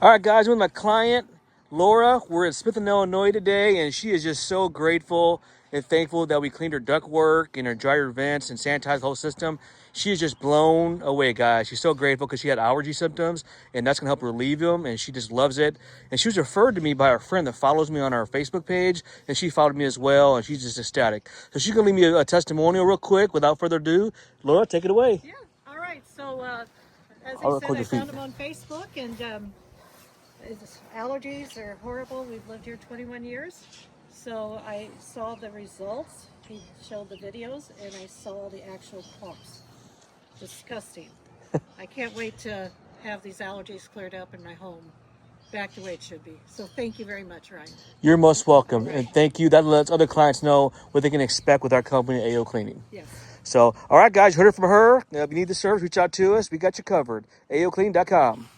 All right, guys, with my client, Laura, we're in Smith, Illinois today, and she is just so grateful and thankful that we cleaned her ductwork and her dryer vents and sanitized the whole system. She is just blown away, guys. She's so grateful because she had allergy symptoms, and that's going to help relieve them, and she just loves it. And she was referred to me by a friend that follows me on our Facebook page, and she followed me as well, and she's just ecstatic. So she's going to leave me a testimonial real quick. Without further ado, Laura, take it away. Yeah, all right. So, as I I'll said, record I your found feet. him on Facebook, and allergies are horrible. We've lived here 21 years. So I saw the results. He showed the videos, and I saw the actual clumps. Disgusting. I can't wait to have these allergies cleared up in my home, back the way it should be. So thank you very much, Ryan. You're most welcome, and thank you. That lets other clients know what they can expect with our company, AO Cleaning. Yes. So, all right, guys, you heard it from her. If you need the service, reach out to us. We got you covered. 𝐸𝐴𝐿clean.com.